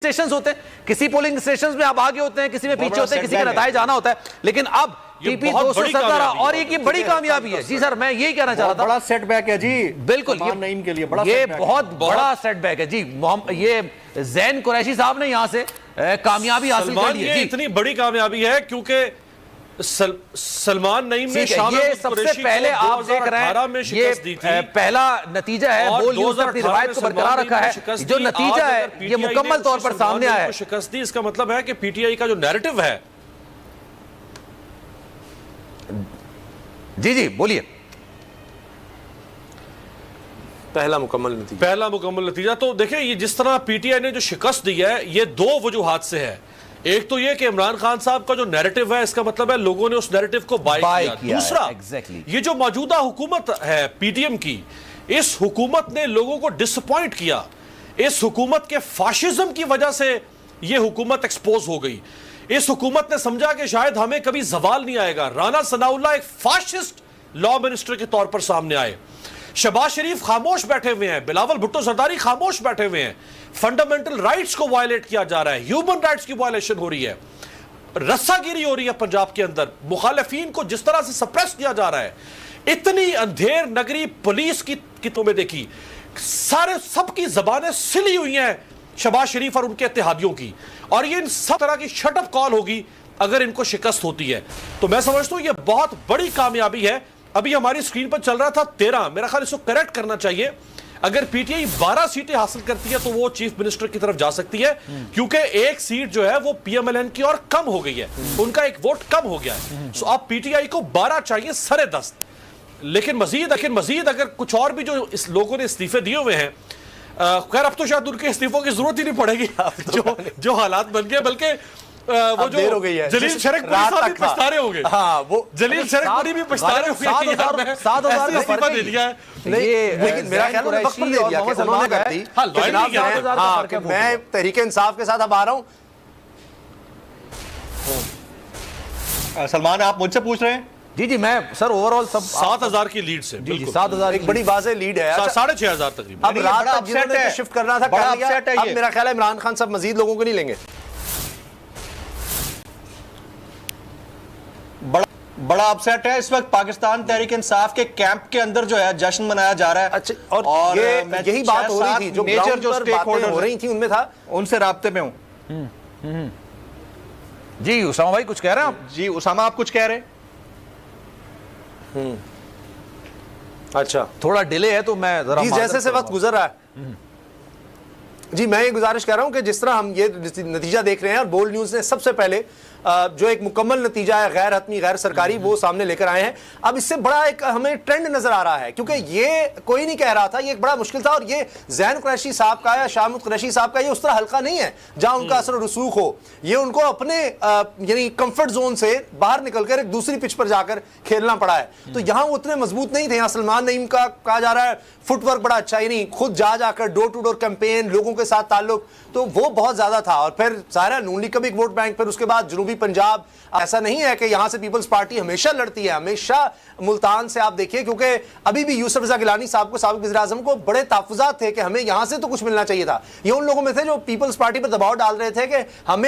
Station होते हैं, किसी पोलिंग स्टेशन में आप आगे होते हैं, किसी में पीछे होते हैं, किसी के नताए जाना होता है, लेकिन अब टीपी 217 और ये बड़ी कामयाबी है। जी सर, मैं यही कहना चाह रहा था, बड़ा सेटबैक है जी, बिल्कुल नईम के लिए बड़ा ये बहुत बड़ा सेटबैक है जी। ये जैन कुरैशी साहब ने यहां से कामयाबी हासिल कर ली है। इतनी बड़ी कामयाबी है क्योंकि सलमान नईम ने ये सबसे पहले आप देख रहे हैं, ये पहला नतीजा है, बोल न्यूज़ ने अपनी रिवायत को बरकरार रखा है। जो नतीजा है ये मुकम्मल तौर पर सामने आया है। शिकस्त दी, इसका मतलब है कि पीटीआई का जो नैरेटिव है। जी जी बोलिए। पहला मुकम्मल नतीजा तो देखिए, ये जिस तरह पीटीआई ने जो शिकस्त दी है, ये दो वजूहात से है। एक तो ये कि इमरान खान साहब का जो नैरेटिव है, इसका मतलब है लोगों ने उस नैरेटिव को बाय किया। दूसरा, ये जो मौजूदा हुकूमत है पीटीएम की, इस हुकूमत ने लोगों को डिसअपॉइंट किया। इस हुकूमत के फाशिज्म की वजह से ये हुकूमत एक्सपोज हो गई। इस हुकूमत ने समझा कि शायद हमें कभी जवाल नहीं आएगा। राना सनाउल्लाह एक फाशिस्ट लॉ मिनिस्टर के तौर पर सामने आए। शहबाज शरीफ खामोश बैठे हुए हैं, बिलावल भुट्टो जरदारी खामोश बैठे हुए हैं। फंडामेंटल राइट्स को वायलेट किया जा रहा है, ह्यूमन राइट्स की वायलेशन हो रही है, रस्सागिरी हो रही है पंजाब के अंदर, मुखालिफिन को जिस तरह से सप्रेस किया जा रहा है। इतनी अंधेर नगरी पुलिस की तुम्हें देखी, सारे सबकी जबानें सिली हुई हैं शहबाज शरीफ और उनके इत्तेहादियों की, और ये इन सब तरह की शटअप कॉल होगी अगर इनको शिकस्त होती है। तो मैं समझता हूं ये बहुत बड़ी कामयाबी है। अभी हमारी स्क्रीन पर चल रहा था 13, मेरा ख्याल इसको करेक्ट करना चाहिए। अगर पीटीआई 12 सीटें हासिल करती है तो वो चीफ मिनिस्टर की तरफ जा सकती है, क्योंकि एक सीट जो है वो पीएमएलएन की और कम हो गई है, उनका एक वोट कम हो गया है। सो अब पीटीआई को 12 चाहिए सरे 10। लेकिन मजीद अगर कुछ और भी जो इस लोगों ने इस्तीफे दिए हुए हैं, खैर अब तो शायद उनके इस्तीफों की जरूरत ही नहीं पड़ेगी जो हालात बन गए, बल्कि वो जो हो गई है, जलील शरकपुरी साहब भी पछता रहे होंगे। हाँ, वो जलील शरकपुरी भी पछता रहे होंगे। 7,000 का फर्क दे दिया है, लेकिन मेरा ख्याल है वक्त पर दे दिया कि उन्होंने कर दी। हाँ, मैं तहरीक इंसाफ के साथ अब आ रहा हूं। सलमान, आप मुझसे पूछ रहे हैं? जी जी, मैं सर ओवरऑल सब 7,000 की लीड से, बिल्कुल 7,000 एक बड़ी वाज़ेह लीड है। 6,500 तकरीबन। अब रात तक जिन्होंने शिफ्ट करना था कर लिया। अब मेरा ख्याल है इमरान खान साहब मजीद लोगों को नहीं लेंगे। बड़ा अपसेट है इस वक्त पाकिस्तान तहरीक इंसाफ के कैंप के अंदर जो है जश्न मनाया जा रहा है। अच्छा, और यही बात हो रही थी, जो मेजर जो स्टेक होल्डर हो रही थी उनमें था, उनसे राब्ते में हूं। जी उसामा भाई कुछ कह रहे हैं आप? जी उसामा, आप कुछ कह रहे हैं? अच्छा, थोड़ा डिले है तो मैं जरा जैसे से वक्त गुजर रहा है। जी, मैं ये गुजारिश कर रहा हूं कि जिस तरह हम ये नतीजा देख रहे हैं, और बोल्ड न्यूज़ ने सबसे पहले जो एक मुकम्मल नतीजा है गैर हतमी गैर सरकारी वो सामने लेकर आए हैं। अब इससे बड़ा एक हमें ट्रेंड नजर आ रहा है, क्योंकि ये कोई नहीं कह रहा था, ये एक बड़ा मुश्किल था। और ये जैन कुरैशी साहब का या शाहमूद कुरैशी साहब का ये उस तरह हल्का नहीं है जहां उनका असर और रसूख हो। ये उनको अपने यानी कंफर्ट जोन से बाहर निकलकर एक दूसरी पिच पर जाकर खेलना पड़ा है। तो यहां वो उतने मजबूत नहीं थे। यहाँ सलमान नईम का कहा जा रहा है फुटवर्क बड़ा अच्छा, यानी खुद जाकर डोर टू डोर कैंपेन, लोगों के साथ ताल्लुक, तो वो बहुत ज्यादा था। और फिर सारा नून लीग का भी एक वोट बैंक, फिर उसके बाद जनूबी पंजाब। ऐसा नहीं है कि यहां से पीपल्स पार्टी हमेशा लड़ती है, हमेशा मुल्तान से आप देखिए, क्योंकि अभी भी यूसुफ रजा गिलानी साहब को, साबिक वज़ीर-ए-आज़म को बड़े तहफ़्फ़ुज़ात थे कि हमें यहां से तो कुछ मिलना चाहिए था। ये उन लोगों में थे जो पीपल्स पार्टी पर दबाव डाल रहे थे कि हमें